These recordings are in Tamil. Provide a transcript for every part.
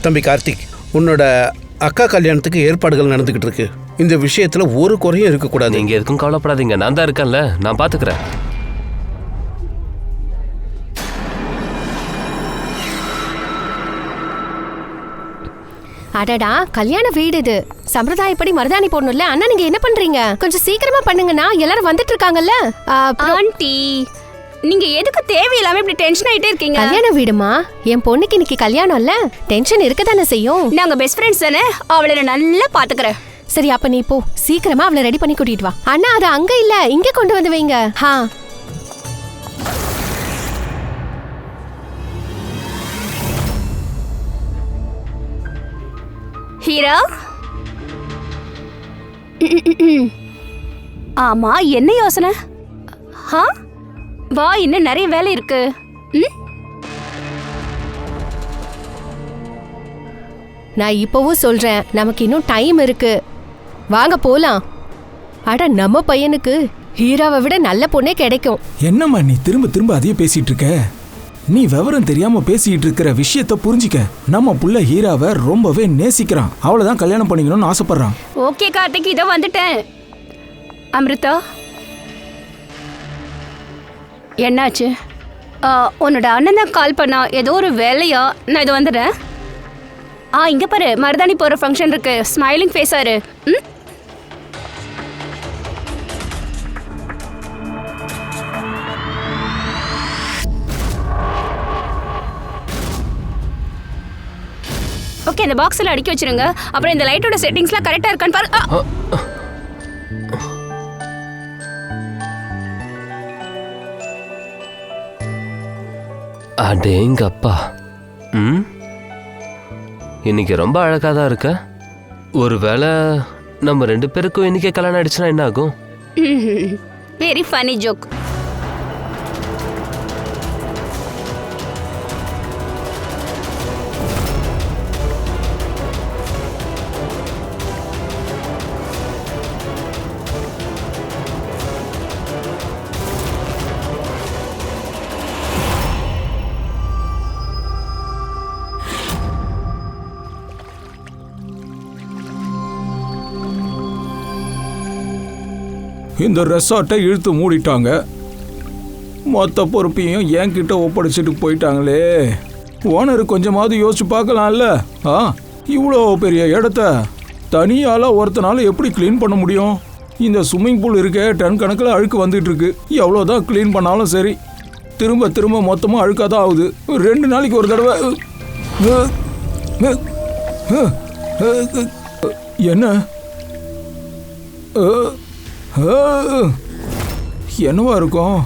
தம்பி கார்த்திக், உன்னோட அக்கா கல்யாணத்துக்கு ஏற்பாடுகள் நடந்துகிட்டு இருக்கு. இந்த விஷயத்துல ஒரு குறையும் இருக்கக்கூடாது. நீங்க எதுக்கும் கவலைப்படாதீங்க, நான் தான் இருக்கேன்ல, நான் பாத்துக்கிறேன். அடடா, கல்யாண வீடு இது. சம்பிரதாயப்படி மருதாணி போடணும்ல. அண்ணா நீங்க என்ன பண்றீங்க? கொஞ்சம் சீக்கிரமா பண்ணுங்கண்ணா, எல்லாரும் வந்துட்டு இருக்காங்கல்ல. ஆண்டி, நீங்க எதுக்கு தேவையில்லாம இப்படி டென்ஷன் ஆயிட்டே இருக்கீங்க? கல்யாண வீடுமா, என் பொண்ணுக்கு இன்னைக்கு கல்யாணம் இல்ல, டென்ஷன் இருக்கதானே செய்யும். நாங்க பெஸ்ட் ஃப்ரெண்ட்ஸ் தானே, அவளை நான் நல்லா பாத்துக்கிறேன். சரி, அப்ப நீ போ, சீக்கிரமா அவளை ரெடி பண்ணி கூட்டிட்டு வா. அண்ணா அது அங்க இல்ல, இங்க கொண்டு வந்து வைங்க. ஹீரா, ஆமா என்ன யோசனை? வா, இன்னும் நிறைய வேலை இருக்கு. நான் இப்பவும் சொல்றேன், நமக்கு இன்னும் டைம் இருக்கு. வாங்க போலாம். அட, நம்ம பையனுக்கு ஹீராவை விட நல்ல பொண்ணே கிடைக்கும். என்னம்மா நீ திரும்ப திரும்ப அதையே பேசிட்டு இருக்க? நீ விவரம் தெரியாம பேசிட்டு இருக்கிற விஷயத்த புரிஞ்சிக்க. நம்ம புள்ள ஹீராவை ரொம்பவே நேசிக்கிறான், அவளைதான் கல்யாணம் பண்ணிக்கணும்னு ஆசைப்படுறான். ஓகே கார்த்திக், இதோ வந்துட்டேன். அமிர்தா, என்னாச்சு? உன்னோட அண்ணன் தான் கால் பண்ணா, ஏதோ ஒரு வேலையா? நான் இது வந்துடுறேன். இங்க பாரு, மருதாணி போற ஃபங்க்ஷன் இருக்கு, ஸ்மைலிங் ஃபேஸா இரு. ஓகே, இந்த பாக்ஸ்ல அடுக்கி வச்சிருங்க. அப்புறம் இந்த லைட்டோட செட்டிங்ஸ்லாம் கரெக்டா இருக்கான்னு பாரு. அடேங்கப்பா, இன்னைக்கு ரொம்ப அழகா தான் இருக்க. ஒருவேளை நம்ம 2 பேருக்கும் இன்னைக்கே கல்யாணம் ஆயிடுச்சுன்னா என்ன ஆகும்? Very funny joke. இந்த ரெசார்ட்டை இழுத்து மூடிட்டாங்க, மொத்த பொறுப்பையும் என்கிட்ட ஒப்படைச்சிட்டு போயிட்டாங்களே. ஓனர் கொஞ்சமாவது யோசிச்சு பார்க்கலாம்ல. இவ்வளோ பெரிய இடத்த தனியால ஒருத்தனால எப்படி க்ளீன் பண்ண முடியும்? இந்த ஸ்விம்மிங் பூல் இருக்க டன் கணக்கில் அழுக்கு வந்துட்டு இருக்கு. எவ்வளோதான் க்ளீன் பண்ணாலும் சரி, திரும்ப திரும்ப மொத்தமாக அழுக்காக தான் ஆகுது. 2 நாளைக்கு ஒரு தடவை. என்ன என்னவா இருக்கும்?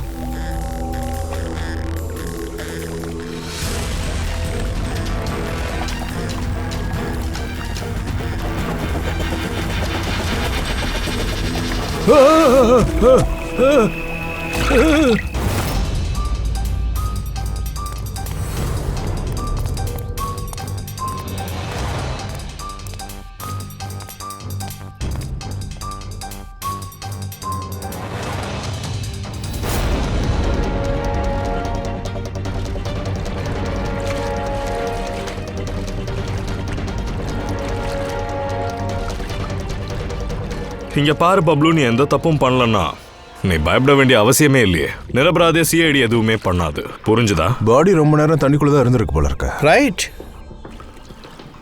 இங்க பாரு பப்ளு, நீ எந்த தப்பும் பண்ணலன்னா நீ பயப்பட வேண்டிய அவசியமே இல்லையே. நிரபராதே சிஐடி எதுவுமே பண்ணாது, புரிஞ்சுதா? பாடி ரொம்ப நேரம் தண்ணிக்குள்ளதான் இருந்திருக்கு போல இருக்க. ரைட்,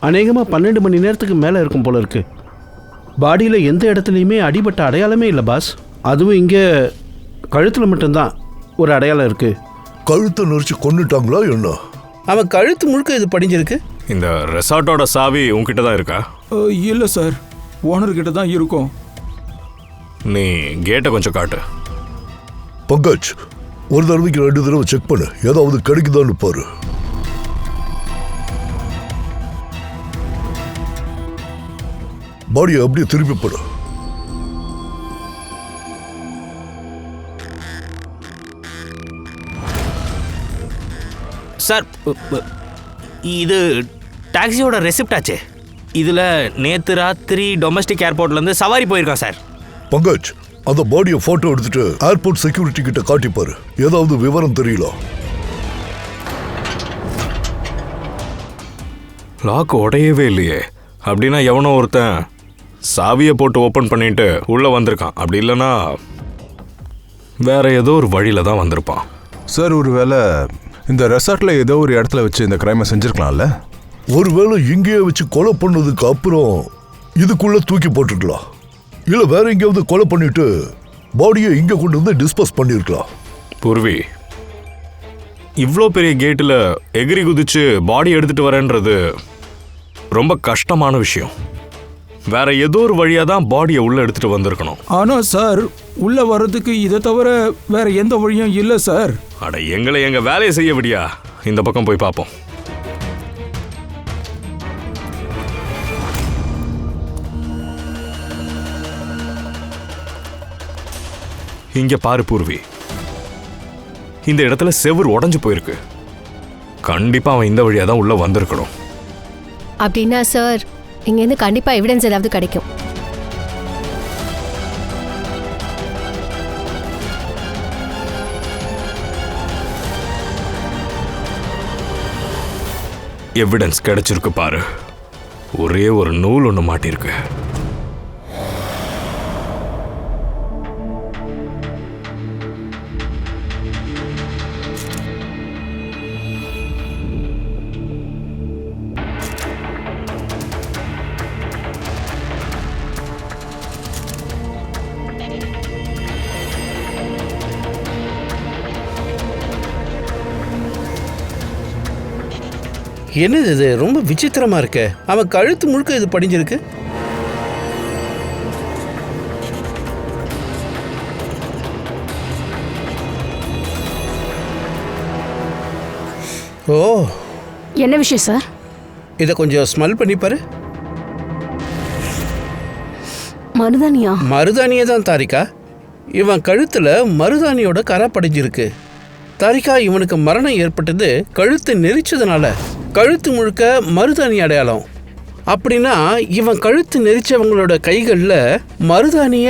அநேகமா 12 மணி நேரத்துக்கு மேல இருக்கும் போல இருக்கு. பாடியில எந்த இடத்துலையுமே அடிபட்ட அடையாளமே இல்லை பாஸ். அதுவும் இங்க கழுத்துல மட்டும்தான் ஒரு அடையாளம் இருக்கு. கழுத்தை நெரிச்சு கொண்டுட்டாங்களா என்ன? அவன் கழுத்து முழுக்க இது படிஞ்சிருக்கு. இந்த ரெசார்ட்டோட சாவி உன்கிட்ட தான் இருக்கா? இல்லை சார், ஓனர்கிட்ட தான் இருக்கும். நீ கேட்டை கொஞ்சம் காட்டு. பங்கஜ், ஒரு தடவைக்கு 2 தடவை செக் பண்ணு, ஏதாவது கிடைக்குதான்னு பாரு. பாடியை அப்படியே திருப்பி போடு. சார், இது டாக்ஸியோட ரெசிப்ட் ஆச்சு. இதில் நேற்று ராத்திரி டொமஸ்டிக் ஏர்போர்ட்லேருந்து சவாரி போயிருக்கான் சார். பங்கஜ், அந்த பாடியை போட்டோ எடுத்துட்டு ஏர்போர்ட் செக்யூரிட்டி கிட்ட காட்டிப்பாரு, ஏதாவது விவரம் தெரியல. லாக் உடையவே இல்லையே. அப்படின்னா எவனோ ஒருத்தன் சாவியை போட்டு ஓப்பன் பண்ணிட்டு உள்ளே வந்திருக்கான். அப்படி இல்லைன்னா வேற ஏதோ ஒரு வழியில தான் வந்திருப்பான். சார் ஒருவேளை இந்த ரெசார்ட்டில் ஏதோ ஒரு இடத்துல வச்சு இந்த கிரைமை செஞ்சுருக்கலாம்ல? ஒருவேளை இங்கேயே வச்சு கொலை பண்ணதுக்கு அப்புறம் இதுக்குள்ள தூக்கி போட்டுருக்கலாம். இல்லை வேற எங்கேயாவது கொலை பண்ணிட்டு பாடியை இங்கே கொண்டு வந்து டிஸ்போஸ் பண்ணியிருக்கலாம். பூர்வி, இவ்வளோ பெரிய கேட்டில் எகிரி குதிச்சு பாடி எடுத்துட்டு வரேன்றது ரொம்ப கஷ்டமான விஷயம். வேற ஏதோ ஒரு வழியாக தான் பாடியை உள்ளே எடுத்துட்டு வந்திருக்கணும். ஆனால் சார் உள்ளே வர்றதுக்கு இதை தவிர வேற எந்த வழியும் இல்லை சார். அட, எங்களை எங்கள் வேலையை செய்ய விடியா. இந்த பக்கம் போய் பார்ப்போம். இங்க பாரு பூர்வி, இந்த இடத்துல செவுர் உடைஞ்சு போயிருக்கு. கண்டிப்பா அவன் இந்த வழியா தான் உள்ள வந்திருக்கணும். அப்படின்னா சார் இங்கேருந்து கண்டிப்பா எவிடன்ஸ் ஏதாவது கிடைக்கும். எவிடன்ஸ் கிடைச்சிருக்கு பாரு. ஒரே ஒரு நூல் ஒன்று மாட்டிருக்கு. என்னது இது? ரொம்ப விசித்திரமா இருக்கு. அவன் கழுத்து முழுக்க இது படிஞ்சிருக்கு. ஓ, என்ன விஷயம் சார்? இதை கொஞ்சம் ஸ்மெல் பண்ணி பாரு. மருதானியா? மருதானியே தான் தாரிகா. இவன் கழுத்துல மருதானியோட கரை படிஞ்சிருக்கு. தாரிகா, இவனுக்கு மரணம் ஏற்பட்டது கழுத்து நெரிச்சதுனால. கழுத்து முழுக்க மருதாணி அடையாளம். அப்படின்னா இவன் கழுத்து நெரிச்சவங்களோட கைகளில் மருதாணிய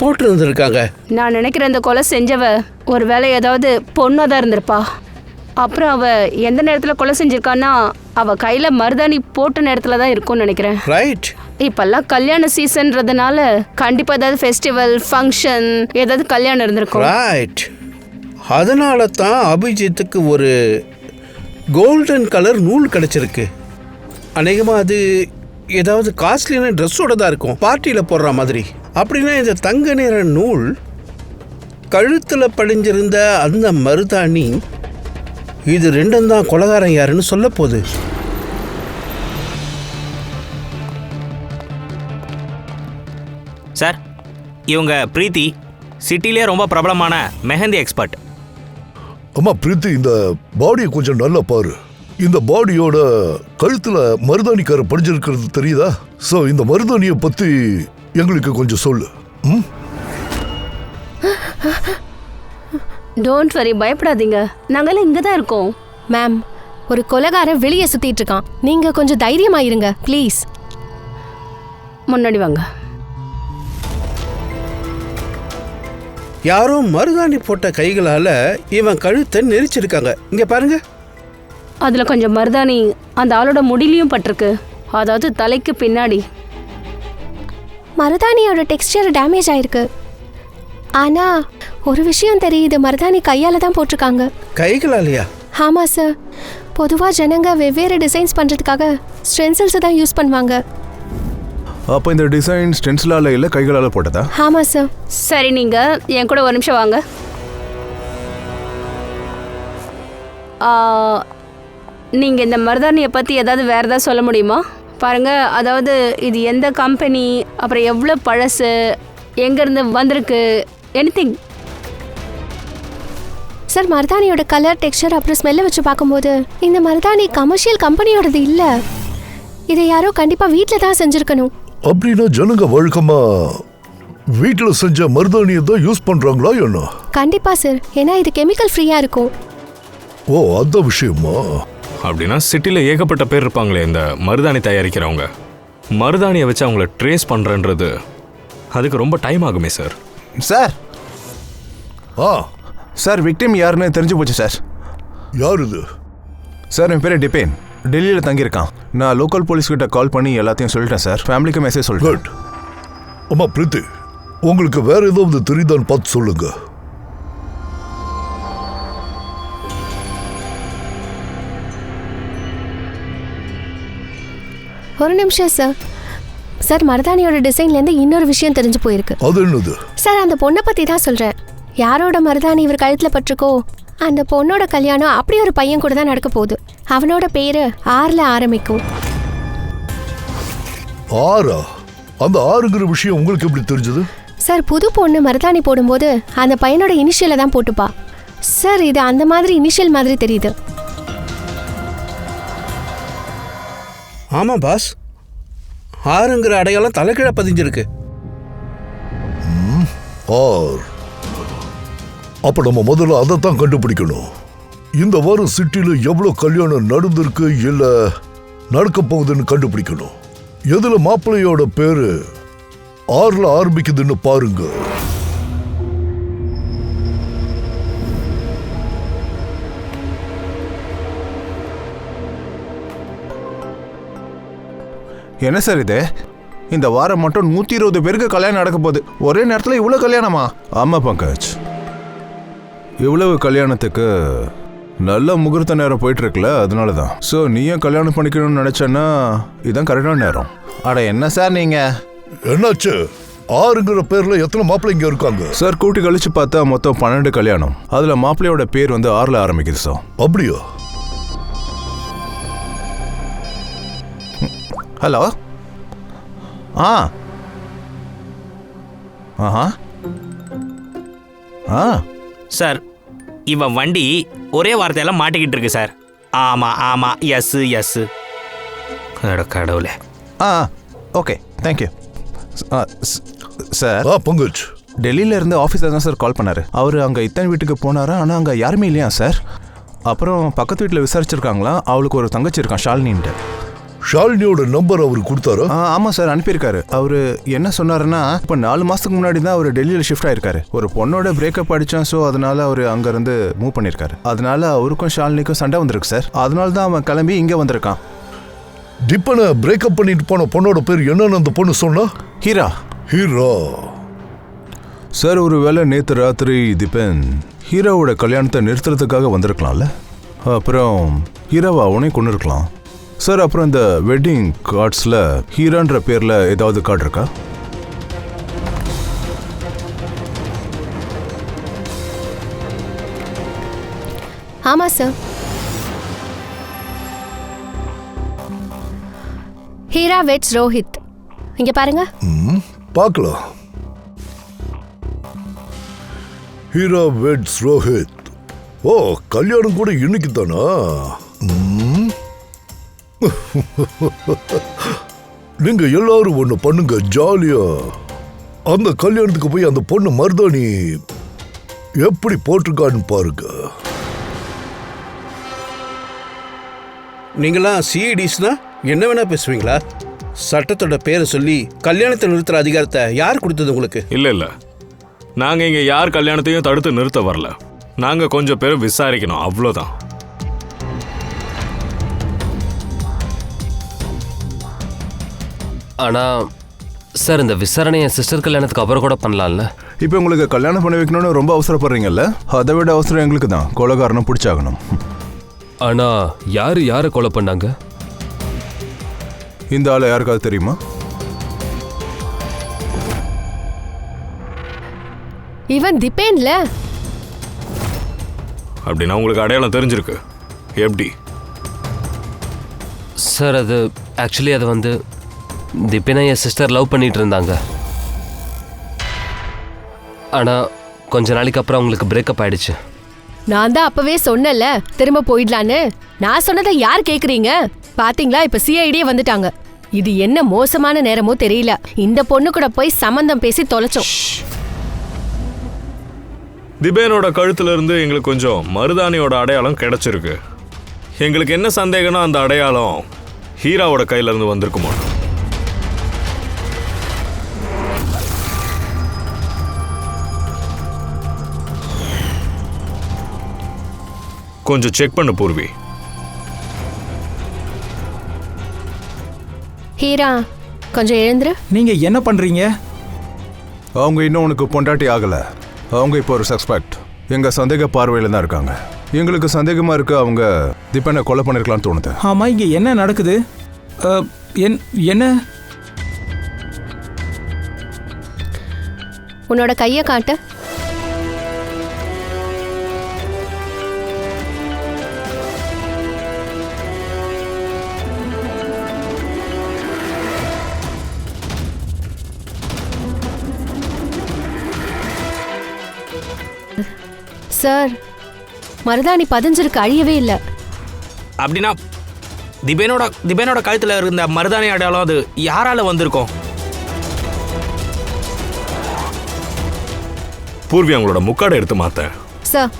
போட்டு இருந்திருக்காங்க. நான் நினைக்கிறேன் இந்த கொலை செஞ்சவ ஒரு வேளை ஏதாவது பொண்ணாக தான் இருந்திருப்பா. அப்புறம் அவ எந்த நேரத்தில் கொலை செஞ்சிருக்கான்னா அவ கையில் மருதாணி போட்ட நேரத்தில் தான் இருக்கும்னு நினைக்கிறேன். ரைட். இப்பெல்லாம் கல்யாண சீசன்றதுனால கண்டிப்பாக ஏதாவது ஃபெஸ்டிவல் ஃபங்க்ஷன் ஏதாவது கல்யாணம் இருந்திருக்கும். ரைட். அதனால தான் அபிஜித்துக்கு ஒரு கோல்டன் கலர் நூல் கிடச்சிருக்கு. அநேகமாக அது ஏதாவது காஸ்ட்லியான ட்ரெஸ்ஸோட தான் இருக்கும், பார்ட்டியில் போடுற மாதிரி. அப்படின்னா இந்த தங்க நிற நூல் கழுத்தில் படிஞ்சிருந்த அந்த மருதாணி, இது ரெண்டும் தான் கொலைகாரன் யாருன்னு சொல்ல போகுது. சார், இவங்க பிரீத்தி, சிட்டிலே ரொம்ப பிரபலமான மெஹந்தி எக்ஸ்பர்ட். அம்மா பிரீத்தி, இந்த பாடியை கொஞ்சம் நல்லா பாரு. இந்த பாடியோட கழுத்துல மருதாணிக்கார படிஞ்சிருக்கிறது தெரியுதா? ஸோ இந்த மருதாணியை பத்தி எங்களுக்கு கொஞ்சம் சொல்லு. டோன்ட் வரி, பயப்படாதீங்க, நாங்களாம் இங்கே தான் இருக்கோம். மேம், ஒரு கொலைகாரன் வெளியே சுத்திட்டு இருக்கான். நீங்க கொஞ்சம் தைரியமாயிருங்க ப்ளீஸ். முன்னாடி வாங்க. யாரோ மருதாணி போட்ட கைகளால் இவன் கழுத்தை நெரிச்சிருக்காங்க. இங்கே பாருங்க. அதில் கொஞ்சம் மருதாணி அந்த ஆளோட முடியிலையும் பட்டிருக்கு, அதாவது தலைக்கு பின்னாடி. மருதாணியோட டெக்ஸ்டர் டேமேஜ் ஆயிருக்கு. ஆனா ஒரு விஷயம் தெரியுது, மருதாணி கையால தான் போட்டிருக்காங்க. கைகளாலையா? ஆமா சார். பொதுவாக ஜனங்க வெவ்வேறு டிசைன்ஸ் பண்றதுக்காக ஸ்டென்சில்ஸ் தான் யூஸ் பண்ணுவாங்க. அப்போ இந்த டிசைன் ஸ்டென்சிலால இல்லை கைகளால் போட்டதா? ஆமா சார். சரி, நீங்க என் கூட ஒரு நிமிஷம் வாங்க. நீங்க இந்த மருதாணியை பத்தி ஏதாவது வேற ஏதாவது சொல்ல முடியுமா? பாருங்க, அதாவது இது எந்த கம்பெனி, அப்புறம் எவ்வளோ பழசு, எங்கேருந்து வந்திருக்கு, எனிதிங். சார், மருதாணியோட கலர், டெக்ஸ்சர் அப்புறம் ஸ்மெல்லை வச்சு பார்க்கும்போது இந்த மருதாணி கமர்ஷியல் கம்பெனியோடது இல்லை. இதை யாரோ கண்டிப்பாக வீட்டில் தான் செஞ்சுருக்கணும். அப்படின்னா ஜனங்க வழக்கமா வீட்டில் செஞ்ச மருதாணியை தான் யூஸ் பண்றாங்களா என்ன? கண்டிப்பாக சார், ஏன்னா இது கெமிக்கல் ஃப்ரீயாக இருக்கும். ஓ, அந்த விஷயமா? அப்படின்னா சிட்டியில் ஏகப்பட்ட பேர் இருப்பாங்களே இந்த மருதாணி தயாரிக்கிறவங்க. மருதாணியை வச்சு அவங்கள ட்ரேஸ் பண்ணுறன்றது அதுக்கு ரொம்ப டைம் ஆகுமே சார். சார் ஆ சார், விக்டிம் யாருன்னு தெரிஞ்சு போச்சு சார். யார் இது? சார், என் பேர் டிபேன். டெல்லியில் தங்கியிருக்கான். நான் லோக்கல் போலீஸ்கிட்ட கால் பண்ணி எல்லாத்தையும் சொல்லிட்டேன் சார். ஃபேமிலிக்கு மெசேஜ் சொல்லிட்டேன். குட். அம்மா பிரீத்தி, உங்களுக்கு வேற ஏதாவது தெரியுதான்னு பார்த்து சொல்லுங்க. ஒரு நிமிஷம் சார். சார், மருதாணியோட டிசைன்லேருந்து இன்னொரு விஷயம் தெரிஞ்சு போயிருக்கு. அது என்னது? சார், அந்த பொண்ணை பற்றி தான் சொல்கிறேன். யாரோட மருதாணி இவர் கழுத்தில் பட்டிருக்கோ அந்த பொண்ணோட கல்யாணம் அப்படி ஒரு பையன் கூட தான் நடக்க போகுது. அவனோட பேர் ஆர்ல ஆரம்பிக்கும். ஆரா? அந்த ஆறுங்கிற விஷயம் உங்களுக்கு எப்படி தெரிஞ்சது? சார், புது பொண்ணு மருதாணி போடும்போது அந்த பையனோட இனிஷியலை தான் போட்டுப்பா. சார், இது அந்த மாதிரி இனிஷியல் மாதிரி தெரியுது. ஆமாம் பாஸ், ஆறுங்கிற அடையாளம் தலைக்கீழ பதிஞ்சிருக்கு. ஆர். அப்ப நம்ம முதல்ல அதைத்தான் கண்டுபிடிக்கணும். இந்த வாரம் சிட்டில எவ்வளவு கல்யாணம் நடந்திருக்கு இல்ல நடக்க போகுதுன்னு கண்டுபிடிக்கணும். எதுல மாப்பிள்ளையோட பேரு ஆர்ல ஆரம்பிக்குதுன்னு பாருங்க. என்ன சார் இது? இந்த வாரம் மட்டும் 120 பேருக்கு கல்யாணம் நடக்க போகுது. ஒரே நேரத்தில் இவ்வளோ கல்யாணமா? ஆமாம் பங்கஜ், இவ்வளவு கல்யாணத்துக்கு நல்ல முகூர்த்த நேரம் போயிட்டு இருக்குல்ல, அதனால தான். ஸோ நீயும் கல்யாணம் பண்ணிக்கணும்னு நினச்சேன்னா இதுதான் கரெக்டான நேரம். அட என்ன சார் நீங்கள்? என்னாச்சு? ஆறுங்கிற பேர்ல எத்தனை மாப்பிள்ளைங்க இருக்காங்க சார்? கூட்டி கழிச்சு பார்த்தா மொத்தம் 12 கல்யாணம். அதில் மாப்பிள்ளையோட பேர் வந்து ஆர்ல ஆரம்பிக்குது சார். அப்படியா? ஹலோ. ஆ ஆஹா ஆ சார், இவன் வண்டி ஒரே வார்த்தையெல்லாம் மாட்டிக்கிட்டு இருக்கு சார். ஆமாம் ஆமாம், எஸ் எஸ். கடவுளே. ஆ ஓகே, தேங்க்யூ சார். பங்கஜ், டெல்லியில இருந்து ஆஃபீஸர் தான் சார் கால் பண்ணாரு. அவர் அங்கே இத்தனை வீட்டுக்கு போனாரா, ஆனால் அங்கே யாருமே இல்லையா சார். அப்புறம் பக்கத்து வீட்டில் விசாரிச்சிருக்காங்களா, அவளுக்கு ஒரு தங்கச்சி இருக்கான் ஷாலினின்ட்டு. ஷாலினியோட நம்பர் அவருக்கு கொடுத்தாரா? ஆமாம் சார், அனுப்பியிருக்காரு. அவர் என்ன சொன்னாருன்னா, இப்போ 4 மாதத்துக்கு முன்னாடி தான் அவர் டெல்லியில் ஷிஃப்ட் ஆயிருக்காரு. ஒரு பொண்ணோட பிரேக்கப் அடித்தான். ஸோ அதனால அவர் அங்கேருந்து மூவ் பண்ணியிருக்காரு. அதனால அவருக்கும் ஷாலினிக்கும் சண்டை வந்திருக்கு சார். அதனால தான் அவன் கிளம்பி இங்கே வந்திருக்கான். டிப்பனை பிரேக்கப் பண்ணிட்டு போன பொண்ணோட பேர் என்னன்னு அந்த பொண்ணு சொன்னா? ஹீரா. ஹீரா சார், ஒரு வேளை நேற்று ராத்திரி திபன் ஹீராவோட கல்யாணத்தை நிறுத்துறதுக்காக வந்திருக்கலாம்ல. அப்புறம் ஹீராவை அவனே கொண்டு இருக்கலாம் சார். அப்புறம் இந்த வெட்டிங் கார்ட்ஸில் ஹீரான்ற பேரில் ஏதாவது கார்டு இருக்கா? ஆமாம் சார். ஹீரா வெட்ஸ் ரோஹித். இங்கே பாருங்க. பார்க்கலாம். ஹீரா வெட்ஸ் ரோஹித். ஓ, கல்யாணம் கூட இன்னைக்கு தானா? நீங்க எல்லாரும் ஒண்ணு பண்ணுங்க, ஜாலியா அந்த கல்யாணத்துக்கு போய் அந்த பொண்ணு மருதாணி எப்படி போட்டிருக்கான்னு பாருங்க. நீங்களாம் சிஐடிஸ்னா என்ன வேணா பேசுவீங்களா? சட்டத்தோட பேரை சொல்லி கல்யாணத்தை நிறுத்துற அதிகாரத்தை யார் கொடுத்தது உங்களுக்கு? இல்லை, நாங்கள் இங்கே யார் கல்யாணத்தையும் தடுத்து நிறுத்த வரல. நாங்கள் கொஞ்சம் பேர் விசாரிக்கணும், அவ்வளோதான். ஆனால் சார், இந்த விசாரணை என் சிஸ்டர் கல்யாணத்துக்கு அப்புறம் கூட பண்ணலாம்ல. இப்போ உங்களுக்கு கல்யாணம் பண்ணி வைக்கணும்னு ரொம்ப அவசரப்படுறீங்கல்ல? அதை விட அவசரம் எங்களுக்கு தான். கொலைகாரனை பிடிச்சாகணும். ஆனால் யாரை கொலை பண்ணாங்க? இந்த ஆளை யாருக்காவது தெரியுமா? இவன் திபேன்ல. அப்படின்னா உங்களுக்கு அடையாளம் தெரிஞ்சிருக்கு. எப்படி சார்? அது ஆக்சுவலி அது வந்து திபேனை என் சிஸ்டர் லவ் பண்ணிட்டு இருந்தாங்க. ஆனால் கொஞ்ச நாளைக்கு அப்புறம் அவங்களுக்கு பிரேக்கப் ஆயிடுச்சு. நான் தான் அப்பவே சொன்னல திரும்ப போயிடலான்னு. நான் சொன்னதை யார் கேக்குறீங்க? பாத்தீங்களா, இப்ப சிஐடியே வந்துட்டாங்க. இது என்ன மோசமான நேரமோ தெரியல. இந்த பொண்ணு கூட போய் சம்பந்தம் பேசி தொலைச்சோம். திபேனோட கழுத்துல இருந்து எங்களுக்கு கொஞ்சம் மருதாணியோட அடையாளம் கிடைச்சிருக்கு. எங்களுக்கு என்ன சந்தேகம்னா, அந்த அடையாளம் ஹீராவோட கையில இருந்து வந்திருக்குமோ. கொஞ்சம் செக் பண்ணு பூர்வி. ஹீரா கொஞ்சம் எழுந்துரு. நீங்க என்ன பண்றீங்க? அவங்க இன்னும் உனக்கு பொண்டாட்டி ஆகல. அவங்க இப்போ ஒரு சஸ்பெக்ட். எங்க சந்தேக பார்வையில தான் இருக்காங்க. எங்களுக்கு சந்தேகமா இருக்கு அவங்க தீபனை கொலை பண்ணிருக்கலாம்னு தோணுது. ஆமா, இங்க என்ன நடக்குது? என்ன? உன்னோட கையை காட்டு. சார், மருதாணி பதிஞ்சிருக்கு, அழியவே இல்லை. அப்படின்னா திபேனோட கழுத்துல இருந்த மருதாணி அடையாளம் அது யாரால வந்திருக்கும்? பூர்வி அவங்களோட முக்காடை எடுத்து மாத்த. சார்,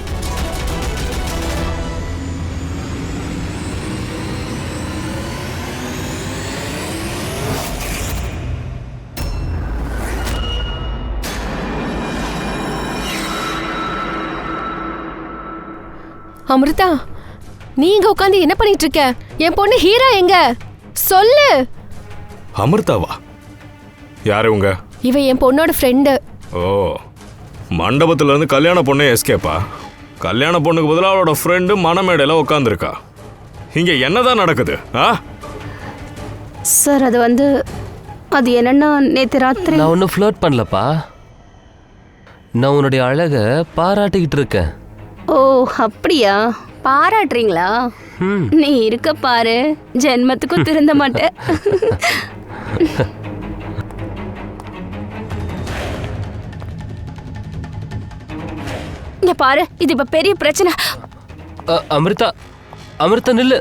அமிர்தா, நீங்க உட்காந்து என்ன பண்ணிட்டு இருக்க? என் பொண்ணு ஹீரா எங்க? சொல்லு. அமிர்தாவா? யாரு உங்க? இவ என் பொண்ணோட ஃப்ரெண்டு. ஓ, மண்டபத்துல இருந்து கல்யாண பொண்ணே எஸ்கேப்பா? கல்யாண பொண்ணுக்கு பதிலாக அவளோட ஃப்ரெண்டு மணமேடையில உட்காந்துருக்கா. இங்க என்னதான் நடக்குது? சார், அது என்னன்னா நேற்று ராத்திரி நான் ஒன்றும் ஃப்ளர்ட் பண்ணலப்பா. நான் உன்னுடைய அழகை பாராட்டிக்கிட்டு இருக்கேன். ஓ, அப்படியா? பாராட்டுறீங்களா? நீ இருக்க பாரு, ஜென்மத்துக்கும் திருந்த மாட்டேன். இங்க பாரு, இது இப்ப பெரிய பிரச்சனை. அமிர்தா நில்லு.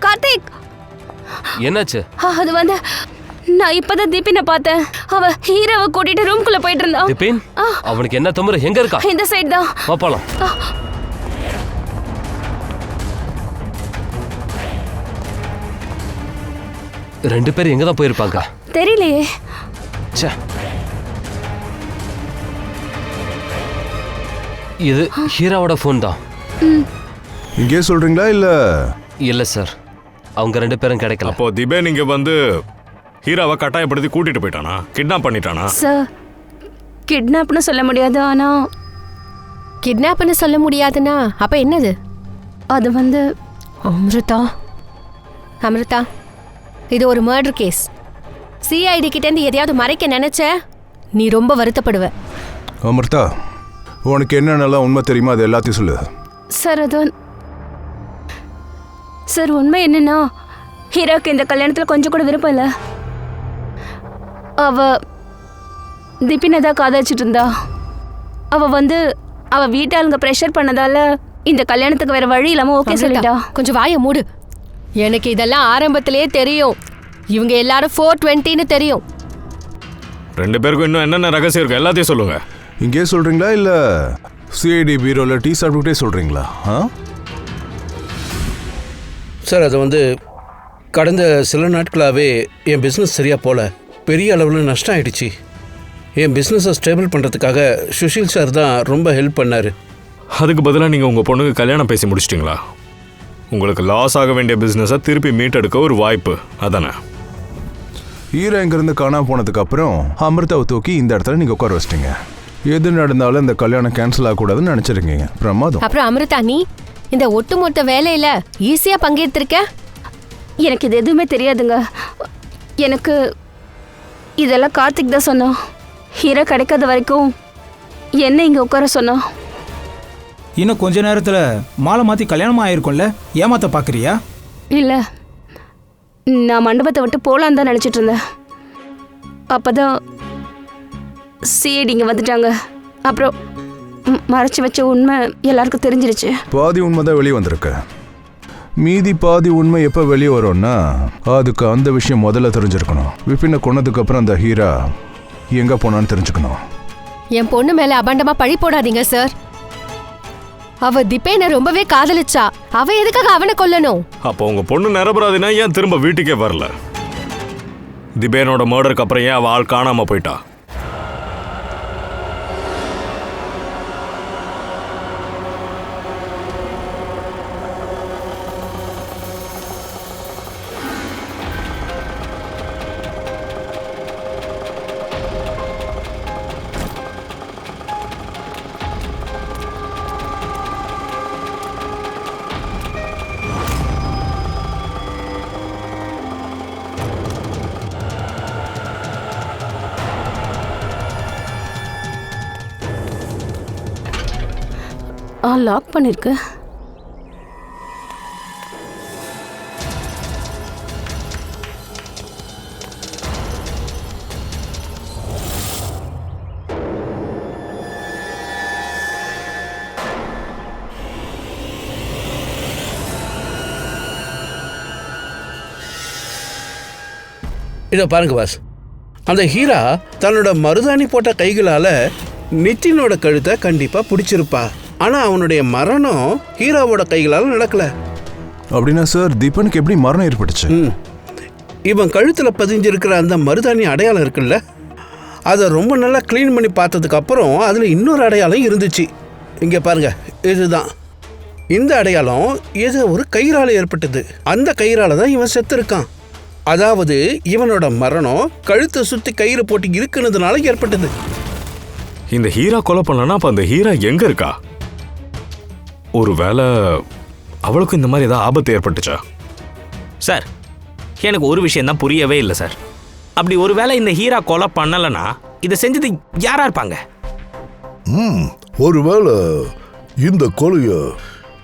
கார்த்திக், என்னாச்சு? அது நான் இப்பதான் தீபினை பார்த்தேன். அவ ஹீரோவை கூட்டிட்டு ரூம்குள்ள போயிட்டு இருந்தா. திபீன், அவனுக்கு என்ன தம்புற? எங்க இருக்கா? இந்த சைடு தான். வா போலாம். ரெண்டு பேரும் எங்க தான் போயிருப்பாங்க? தெரியலையே. ச்சே, இது ஹீராவோட ஃபோன் தான். இங்கே சொல்றீங்களா இல்ல? இல்ல சார், அவங்க ரெண்டு பேரும் கிடைக்கல. அப்போ திபேன் இங்க வந்து ஹீராவை கட்டாயப்படுத்தி கூட்டிட்டு போயிட்டானா? கிட்னாப் பண்ணிட்டானா? சார், கிட்னாப்னு சொல்ல முடியாது. ஆனா கிட்னாப்னு சொல்ல முடியாதுன்னா அப்ப என்னது? அது அமிர்தா, இது ஒரு மர்டர் கேஸ். சிஐடி கிட்ட இருந்து எதையாவது மறைக்க நினைச்ச நீ ரொம்ப வருத்தப்படுவ. அமிர்தா, உனக்கு என்னென்னலாம் உண்மை தெரியுமா? அது எல்லாத்தையும் சொல்லு. சார், சார், உண்மை என்னன்னா ஹீரோக்கு இந்த கல்யாணத்துல கொஞ்சம் கூட விருப்பம் இல்லை. அவ திபினை தான் காதலிச்சிட்டு இருந்தா. அவ வீட்டாளுங்க ப்ரெஷர் பண்ணதால இந்த கல்யாணத்துக்கு வேற வழி இல்லாம ஓகே சொல்லிட்டா. கொஞ்சம் வாயை மூடு. எனக்கு இதெல்லாம் ஆரம்பத்திலேயே தெரியும். இவங்க எல்லாரும் 420ன்னு தெரியும். ரெண்டு பேருக்கும் இன்னும் என்னென்ன ரகசியம் இருக்கு எல்லாத்தையும் சொல்லுங்க. இங்கே சொல்றீங்களா இல்ல சிஐடி பீரோல டீ சாப்பிட்டுட்டே சொல்றீங்களா? சார், அது கடந்த சில நாட்களாகவே என் பிஸ்னஸ் சரியாக போல. பெரிய அளவில் நஷ்டம் ஆயிடுச்சு. என் பிஸ்னஸை ஸ்டேபிள் பண்ணுறதுக்காக சுஷில் சார் தான் ரொம்ப ஹெல்ப் பண்ணார். அதுக்கு பதிலாக நீங்கள் உங்கள் பொண்ணுக்கு கல்யாணம் பேசி முடிச்சிட்டிங்களா? உங்களுக்கு லாஸ் ஆக வேண்டிய பிஸ்னஸை திருப்பி மீட்டெடுக்க ஒரு வாய்ப்பு அதானே? ஹீரோ இங்கேருந்து காணாம போனதுக்கு அப்புறம் அமிர்தாவை தூக்கி இந்த இடத்துல நீங்கள் உட்கார வச்சிட்டீங்க. எது நடந்தாலும் இந்த கல்யாணம் கேன்சல் ஆகக்கூடாதுன்னு நினச்சிருக்கீங்க. பிரமாதம். அப்புறம் அமிர்தா, நீ இந்த ஒட்டுமொத்த வேலையில ஈஸியா பங்கேற்றிருக்க. எனக்கு இது எதுவுமே தெரியாதுங்க. எனக்கு இதெல்லாம் கார்த்திக் தான் சொன்னான். ஹீரோ கிடைக்காத வரைக்கும் என்ன இங்க உட்கார சொன்னான். இன்னும் கொஞ்ச நேரத்துல மாலை மாத்தி கல்யாணம் ஆயிருக்கும்ல, ஏமாத்த பாக்குறியா? இல்ல, நான் மண்டபத்தை விட்டு போலான்னு தான் நினைச்சிட்டு இருந்தேன். அப்பதான் சிஐடி இங்க வந்துட்டாங்க. அப்புறம் மறைச்சு வச்ச உண்மை எல்லாருக்கும் தெரிஞ்சிருச்சு. பாதி உண்மை தான் வெளியே வந்திருக்கு. மீதி பாதி உண்மை எப்போ வெளியே வரும்னா அதுக்கு அந்த விஷயம் முதல்ல தெரிஞ்சிருக்கணும். விபினை கொன்னதுக்கு அப்புறம் அந்த ஹீரா எங்க போனான்னு தெரிஞ்சுக்கணும். என் பொண்ணு மேல அபண்டமா பழி போடாதீங்க சார். அவ திபேனை ரொம்பவே காதலிச்சா. அவ எதுக்காக அவனை கொல்லணும்? அப்போ உங்க பொண்ணு நிரபராதினா ஏன் திரும்ப வீட்டுக்கே வரல? திபேனோட மர்டருக்கு அப்புறம் ஏன் அவ ஆள் காணாம போயிட்டா? கால் லாக் பண்ணிருக்கு. இதை பாருங்க பாஸ், அந்த ஹீரா தன்னோட மருதாணி போட்ட கைகளால் நித்தினோட கழுத்தை கண்டிப்பாக பிடிச்சிருப்பா. ஆனால் அவனுடைய மரணம் ஹீராவோட கைகளால் நடக்கல. அப்படின்னா சார் தீபனுக்கு எப்படி மரணம் ஏற்பட்டுச்சு? இவன் கழுத்தில் பதிஞ்சிருக்கிற அந்த மருதாணி அடையாளம் இருக்குல்ல, அதை ரொம்ப நல்லா க்ளீன் பண்ணி பார்த்ததுக்கு அப்புறம் அதில் இன்னொரு அடையாளம் இருந்துச்சு. இங்கே பாருங்க, இதுதான் இந்த அடையாளம். இது ஒரு கயிறால் ஏற்பட்டது. அந்த கயிறால தான் இவன் செத்து இருக்கான். அதாவது இவனோட மரணம் கழுத்தை சுற்றி கயிறு போட்டு இருக்குனதுனால ஏற்பட்டது. இந்த ஹீரா கொலை பண்ணலன்னா அப்ப அந்த ஹீரா எங்க இருக்கா? ஒருவேளை அவளுக்கும் இந்த மாதிரி ஏதாவது ஆபத்து ஏற்பட்டுச்சா? சார், எனக்கு ஒரு விஷயம் தான் புரியவே இல்லை சார். அப்படி ஒருவேளை இந்த ஹீரா கொலை பண்ணலைன்னா இதை செஞ்சது யாரா இருப்பாங்க? ஒருவேளை இந்த கொலைய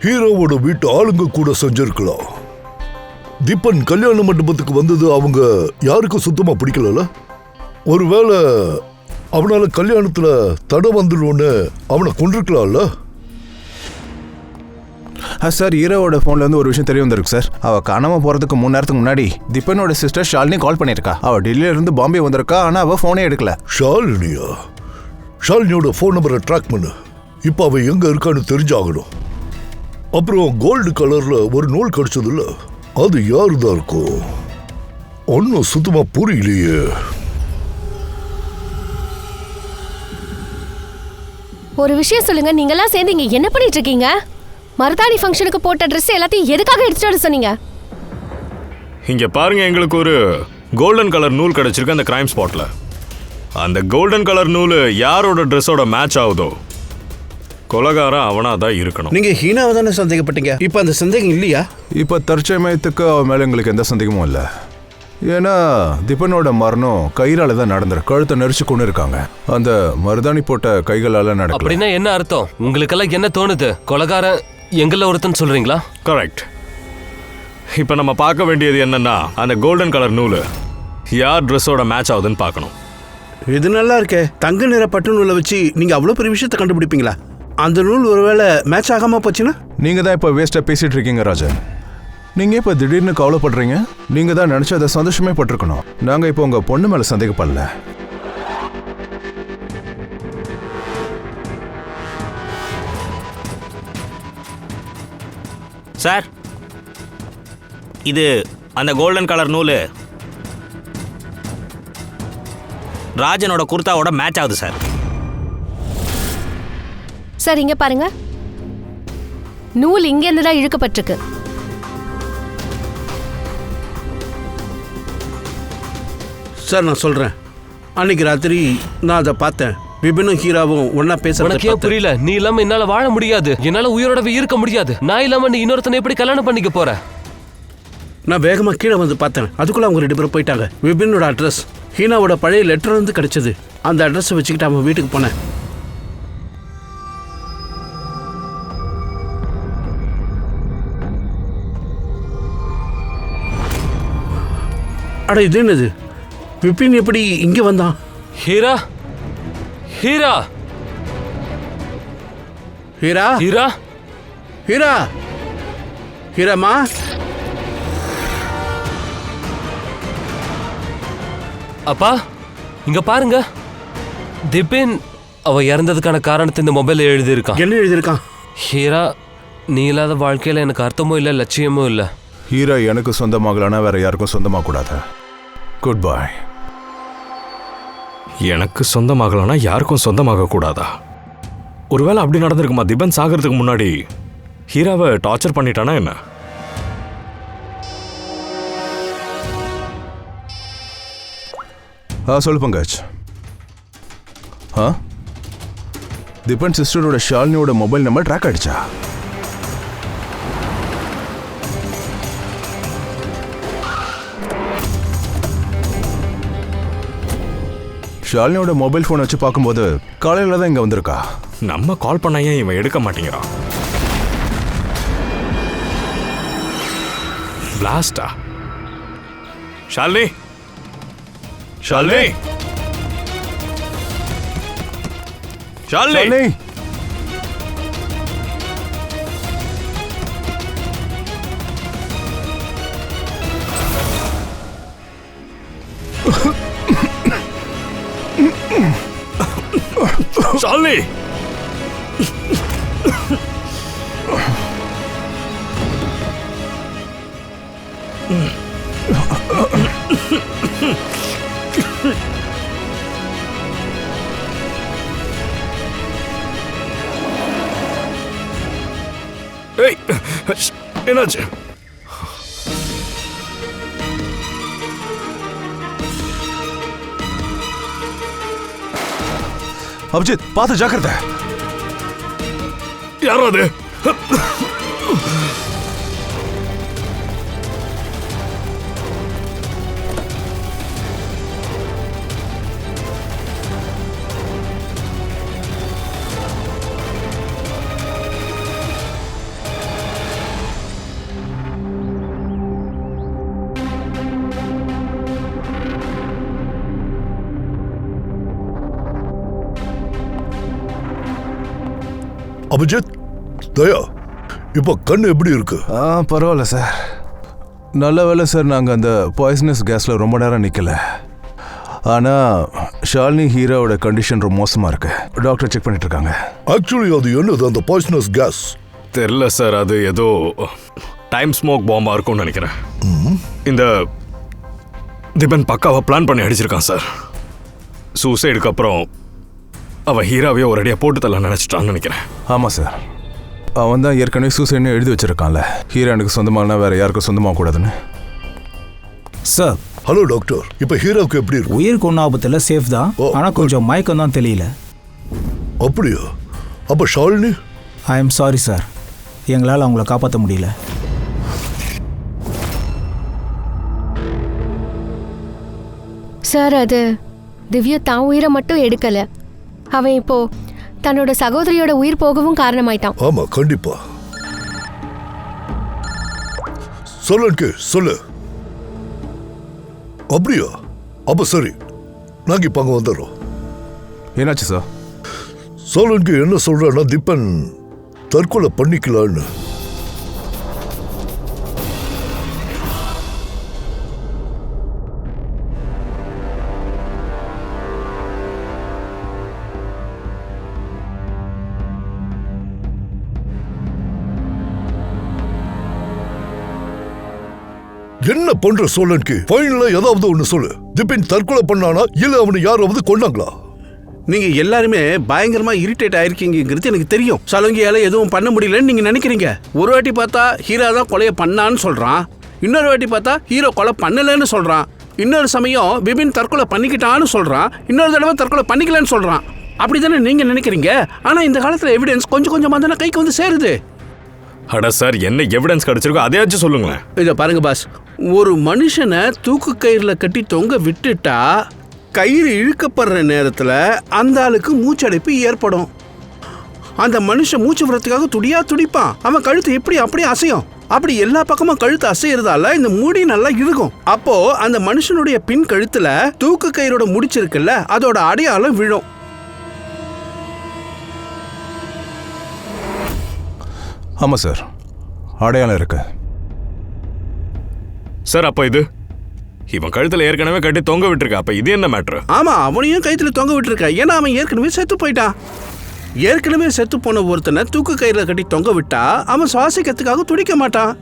ஹீரோவோட வீட்டு ஆளுங்க கூட செஞ்சிருக்கலாம். தீபன் கல்யாண மண்டபத்துக்கு வந்தது அவங்க யாருக்கும் சுத்தமா பிடிக்கல. ஒருவேளை அவனால கல்யாணத்துல தடை வந்துடும்னு அவனை கொண்டிருக்கலாம்ல. சார், ஹீரோவோட ஃபோன்ல இருந்து ஒரு விஷயம் தெரிய வந்திருக்கு சார். அவள் காணாமல் போகிறதுக்கு 3 நேரத்துக்கு முன்னாடி தீபனோட சிஸ்டர் ஷாலினி கால் பண்ணியிருக்கா. அவள் டெல்லியில இருந்து பாம்பே வந்திருக்கா, ஆனால் அவள் ஃபோனே எடுக்கல. ஷாலினியா? ஷாலினியோட ஃபோன் நம்பரை ட்ராக் பண்ணு. இப்போ அவள் எங்க இருக்கான்னு தெரிஞ்சாகணும். அப்புறம் கோல்டு கலர்ல ஒரு நூல் கிடைச்சதுல்ல, அது யாருதான் இருக்கும்? ஒன்னும் சுத்தமா புரியலையே. ஒரு விஷயம் சொல்லுங்க, நீங்கெல்லாம் சேர்ந்து இங்க என்ன பண்ணிட்டு இருக்கீங்க? மருதாணி ஃபங்க்ஷனுக்கு போட்ட ட்ரெஸ் எல்லாத்தையும் எதுக்காக எடுத்துட்டு வர சொன்னீங்க? இங்க பாருங்க, எங்களுக்கு ஒரு கோல்டன் கலர் நூல் கிடைச்சிருக்கு அந்த கிரைம் ஸ்பாட்ல. அந்த கோல்டன் கலர் நூல் யாரோட ட்ரெஸ்ஸோட மேட்ச் ஆகுதோ கொலகாரன் அவனா தான் இருக்கணும். நீங்க ஹீனாவை தானே சந்தேகப்பட்டீங்க, இப்போ அந்த சந்தேகம் இல்லையா? இப்போ தற்சமயத்துக்கு அவன் மேலே எங்களுக்கு எந்த சந்தேகமும் இல்லை. ஏன்னா தீபனோட மரணம் கையால தான் நடந்திருக்கு. கழுத்தை நெரிச்சு கொண்டு இருக்காங்க. அந்த மருதாணி போட்ட கைகளால நடக்கும். அப்படின்னா என்ன அர்த்தம்? உங்களுக்கெல்லாம் என்ன தோணுது? கொலகாரன் எங்கள ஒருத்தன் சொல்றீங்களா? கரெக்ட். இப்போ நம்ம பார்க்க வேண்டியது என்னன்னா, அந்த கோல்டன் கலர் நூல் யார் ட்ரெஸ்ஸோட மேட்ச் ஆகுதுன்னு பார்க்கணும். இது நல்லா இருக்கே. தங்க நிற பட்டு நூலை வச்சு நீங்க அவ்வளோ பெரிய விஷயத்தை கண்டுபிடிப்பீங்களா? அந்த நூல் ஒருவேளை மேட்ச் ஆகாம போச்சுன்னா? நீங்க தான் இப்போ வேஸ்டா பேசிட்டு இருக்கீங்க ராஜன். நீங்க இப்போ திடீர்னு கவலைப்படுறீங்க. நீங்க தான் நினைச்சு அதை சந்தோஷமே பட்டிருக்கணும். நாங்க இப்போ உங்க பொண்ணு மேல சந்தேகப்படல. சார், இது அந்த கோல்டன் கலர் நூல் ராஜனோட குர்தாவோட மேட்ச் ஆகுது சார். சார் இங்க பாருங்க, நூல் இங்க இருந்து தான் இழுக்கப்பட்டிருக்கு. சார் நான் சொல்றேன், அன்னைக்கு ராத்திரி நான் அதை பார்த்தேன். விபினும் ஹீராவும் ஒன்னா பேச. உனக்கு ஏன் புரியல? நீ இல்லாம என்னால வாழ முடியாது, என்னால உயிரோடவே இருக்க முடியாது. நான் இல்லாம நீ இன்னொருத்தனை எப்படி கல்யாணம் பண்ணிக்க போற? நான் வேகமா கீழே வந்து பார்த்தேன். அதுக்குள்ள அவங்க 2 பேரும் போயிட்டாங்க. விபினோட அட்ரஸ் ஹீனாவோட பழைய லெட்டர் இருந்து கிடைச்சது. அந்த அட்ரஸை வச்சுக்கிட்டு அவன் வீட்டுக்கு போனேன். அட இது என்னது? விபின் எப்படி இங்க வந்தான்? ஹீரா, ஹீரா, ஹீரா, ஹீரா, ஹீரா, ஹீராமா. அப்பா இங்க பாருங்க, திபின் அவ இறந்ததுக்கான காரணத்தை இந்த மொபைல்ல எழுதியிருக்கான். என்ன எழுதியிருக்கான்? ஹீரா, நீ இல்லாத வாழ்க்கையில எனக்கு அர்த்தமும் இல்லை, லட்சியமும் இல்லை. ஹீரா எனக்கு சொந்தமாகலன்னா வேற யாருக்கும் சொந்தமாக கூடாது. Good bye. எனக்கு சொந்தமாகலன்னா யாருக்கும் சொந்தமாக கூடாதா? ஒருவேளை அப்படி நடந்திருக்குமா? திபன் சாகிறதுக்கு முன்னாடி ஹீராவை டார்ச்சர் பண்ணிட்டானா என்ன? சொல்லு பங்கஜ். திபன் சிஸ்டரோட ஷாலினியோட மொபைல் நம்பர் ட்ராக் ஆயிடுச்சா? ஷாலினியோட மொபைல் ஃபோன் வச்சு பார்க்கும்போது காலையில் தான் இங்கே வந்திருக்கா. நம்ம கால் பண்ண ஏன் இவன் எடுக்க மாட்டேங்கிறான்? பிளாஸ்டா? ஷாலினி, ஷாலினி, ஷாலினி. ஷாலினி, ஏய், என்னாச்சு? அபிஜித், பார்த்து ஜாக்கிரதை. யாரோ அது? அபிஜித், தயா, இப்போ கண்ணு எப்படி இருக்கு? பரவாயில்ல சார். நல்ல வேலை சார், நாங்கள் அந்த பாய்சனஸ் கேஸில் ரொம்ப நேரம் நிற்கல. ஆனால் ஷாலினி ஹீராவோட கண்டிஷன் ரொம்ப மோசமாக இருக்கு. டாக்டர் செக் பண்ணிட்டு இருக்காங்க. ஆக்சுவலி அது என்னது அந்த பாய்சனஸ் கேஸ்? தெரியல சார், அது ஏதோ டைம் ஸ்மோக் பாம்பா இருக்கும்னு நினைக்கிறேன். இந்த திபன் பக்காவை பிளான் பண்ணி அடிச்சிருக்கான் சார். சூசைடுக்கு அப்புறம் அவன் ஹீராவே ஒரு அடியாக போட்டு தள்ள நினச்சிட்டான்னு நினைக்கிறேன். ஆமாம் சார், அவன் தான் ஏற்கனவே சூசைட்னு எழுதி வச்சிருக்கான்ல, ஹீரா எனக்கு சொந்தமானா வேற யாருக்கும் சொந்தமாக கூடாதுன்னு. சார், ஹலோ டாக்டர், இப்போ ஹீராவுக்கு எப்படி இருக்கு? உயிருக்கு ஒன்றும் ஆபத்தில் சேஃப் தான். ஆனால் கொஞ்சம் மயக்கம் தான் தெரியல. அப்படியா? அப்போ Shalini? I am sorry sir, எங்களால் அவங்கள காப்பாற்ற முடியல. சார், அது திவ்யா தான் உயிரை மட்டும் எடுக்கல, அவன் இப்போ தன்னோட சகோதரியோட உயிர் போகவும் காரணமாயிட்டான். ஆமா, கண்டிப்பா. சொல்லு சொல்லு. அப்படியா? அப்ப சரி, நாங்க இப்ப அங்க வந்துடுறோம். என்னாச்சு சார்? சோலனுக்கு என்ன சொல்றேன்னா, திப்பன் தற்கொலை பண்ணிக்கலான்னு. என்ன பண்ற சோலனுக்கு? ஃபைனலா ஏதாவது ஒண்ணு சொல்லு. திப்பின் தற்கொலை பண்ணானா இல்ல அவனை யாராவது கொண்டாங்களா? நீங்க எல்லாருமே பயங்கரமா இரிட்டேட் ஆயிருக்கீங்கிறது எனக்கு தெரியும். சலங்கியால எதுவும் பண்ண முடியலன்னு நீங்க நினைக்கிறீங்க. ஒரு வாட்டி பார்த்தா ஹீரா தான் கொலையை பண்ணான்னு சொல்றான், இன்னொரு வாட்டி பார்த்தா ஹீரோ கொலை பண்ணலன்னு சொல்றான், இன்னொரு சமயம் பிபின் தற்கொலை பண்ணிக்கிட்டான்னு சொல்றான், இன்னொரு தடவை தற்கொலை பண்ணிக்கலன்னு சொல்றான். அப்படிதானே நீங்க நினைக்கிறீங்க. ஆனா இந்த காலத்துல எவிடன்ஸ் கொஞ்சம் கொஞ்சமா தானே கைக்கு வந்து சேருது. அட சார், என்ன எவிடன்ஸ் கிடைச்சிருக்கோ அதையாச்சும் சொல்லுங்களேன். இதை பாருங்க பாஸ், ஒரு மனுஷனை தூக்கு கயிறுல கட்டி தொங்க விட்டுட்டா கயிறு இழுக்கப்படுற நேரத்தில் அந்த ஆளுக்கு மூச்சடைப்பு ஏற்படும். அந்த மனுஷன் மூச்சு விடுறதுக்காக துடிப்பான். அவன் கழுத்து எப்படி அப்படியே அசையும். அப்படி எல்லா பக்கமும் கழுத்து அசையறதால இந்த முடி நல்லா இழுக்கும். அப்போ அந்த மனுஷனுடைய பின் கழுத்துல தூக்கு கயிறோட முடிச்சிருக்குல்ல, அதோட அடையாளம் விழும். ஆமாம் சார், அடையாளம் இருக்கு சார். அப்போ இது இவன் கழுத்துல ஏற்கனவே கட்டி தொங்க விட்டுருக்க. அப்ப இது என்ன மேட்ரு? ஆமா, அவனையும் கழுத்துல தொங்க விட்டுருக்க. ஏன்னா அவன் ஏற்கனவே செத்து போயிட்டான். ஏற்கனவே செத்து போன ஒருத்தனை தூக்கு கயிறுல கட்டி தொங்க விட்டா அவன் சுவாசிக்கிறதுக்காக துடிக்க மாட்டான்.